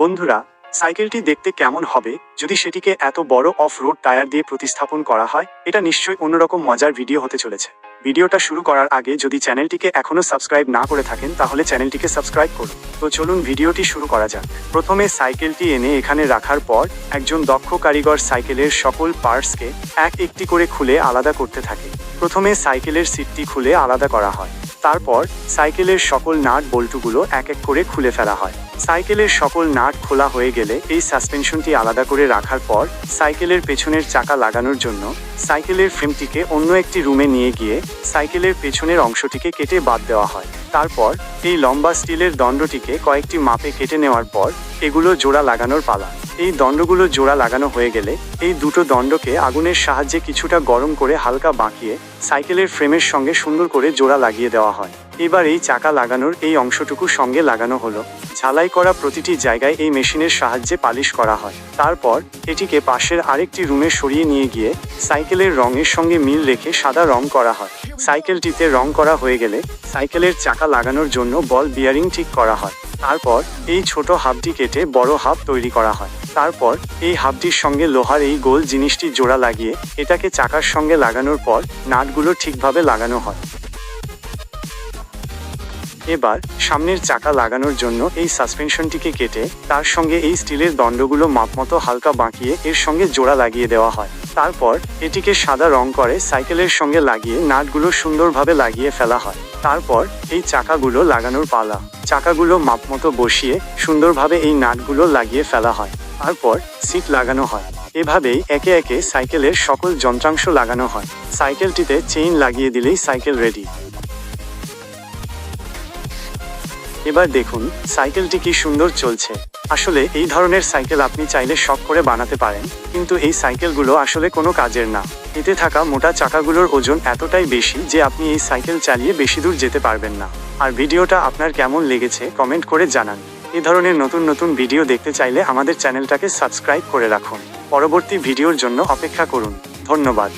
বন্ধুরা, সাইকেলটি দেখতে কেমন হবে যদি সেটিকে এত বড় অফ রোড টায়ার দিয়ে প্রতিস্থাপন করা হয়? এটা নিশ্চয়ই অন্যরকম মজার ভিডিও হতে চলেছে। ভিডিওটা শুরু করার আগে যদি চ্যানেলটিকে এখনো সাবস্ক্রাইব না করে থাকেন তাহলে চ্যানেলটিকে সাবস্ক্রাইব করুন। তো চলুন ভিডিওটি শুরু করা যাক। প্রথমে সাইকেলটি এনে এখানে রাখার পর একজন দক্ষ কারিগর সাইকেলের সকল পার্টসকে একটি করে খুলে আলাদা করতে থাকে। প্রথমে সাইকেলের সিটটি খুলে আলাদা করা হয়। তারপর সাইকেলের সকল নাট বল্টুগুলো এক এক করে খুলে ফেলা হয়। সাইকেলের সকল নাট খোলা হয়ে গেলে এই সাসপেনশনটি আলাদা করে রাখার পর সাইকেলের পেছনের চাকা লাগানোর জন্য সাইকেলের ফ্রেমটিকে অন্য একটি রুমে নিয়ে গিয়ে সাইকেলের পেছনের অংশটিকে কেটে বাদ দেওয়া হয়। তারপর এই লম্বা স্টিলের দণ্ডটিকে কয়েকটি মাপে কেটে নেওয়ার পর এগুলো জোড়া লাগানোর পালা। এই দণ্ডগুলো জোড়া লাগানো হয়ে গেলে এই দুটো দণ্ডকে আগুনের সাহায্যে কিছুটা গরম করে হালকা বাঁকিয়ে সাইকেলের ফ্রেমের সঙ্গে সুন্দর করে জোড়া লাগিয়ে দেওয়া হয়। এবার এই চাকা লাগানোর এই অংশটুকু সঙ্গে লাগানো হলো। ঝালাই করা প্রতিটি জায়গায় এই মেশিনের সাহায্যে পালিশ করা হয়। তারপর এটিকে পাশের আরেকটি রুমে সরিয়ে নিয়ে গিয়ে সাইকেলের রঙের সঙ্গে মিল রেখে সাদা রং করা হয়। সাইকেলটিতে রং করা হয়ে গেলে সাইকেলের চাকা লাগানোর জন্য বল বিয়ারিং ঠিক করা হয়। তারপর এই ছোট হাবটি কেটে বড় হাব তৈরি করা হয়। তারপর এই হাবটির সঙ্গে লোহার এই গোল জিনিসটি জোড়া লাগিয়ে এটাকে চাকার সঙ্গে লাগানোর পর নাটগুলো ঠিকভাবে লাগানো হয়। এবার সামনের চাকা লাগানোর জন্য এই সাসপেনশনটিকে কেটে তার সঙ্গে এই স্টিলের দণ্ডগুলো মাপমতো হালকা বাঁকিয়ে এর সঙ্গে জোড়া লাগিয়ে দেওয়া হয়। তারপর এটিকে সাদা রং করে সাইকেলের সঙ্গে লাগিয়ে নাটগুলো সুন্দরভাবে লাগিয়ে ফেলা হয়। তারপর এই চাকাগুলো লাগানোর পালা। চাকাগুলো মাপমতো বসিয়ে সুন্দরভাবে এই নাটগুলো লাগিয়ে ফেলা হয়। তারপর সিট লাগানো হয়। এভাবেই একে একে সাইকেলের সকল যন্ত্রাংশ লাগানো হয়। সাইকেলটিতে চেইন লাগিয়ে দিলেই সাইকেল রেডি। এবার দেখুন সাইকেলটি কি সুন্দর চলছে। আসলে এই ধরনের সাইকেল আপনি চাইলে শখ করে বানাতে পারেন, কিন্তু এই সাইকেলগুলো আসলে কোনো কাজের না। এতে থাকা মোটা চাকাগুলোর ওজন এতটাই বেশি যে আপনি এই সাইকেল চালিয়ে বেশি দূর যেতে পারবেন না। আর ভিডিওটা আপনার কেমন লেগেছে কমেন্ট করে জানান। এই ধরনের নতুন নতুন ভিডিও দেখতে চাইলে আমাদের চ্যানেলটাকে সাবস্ক্রাইব করে রাখুন। পরবর্তী ভিডিওর জন্য অপেক্ষা করুন। ধন্যবাদ।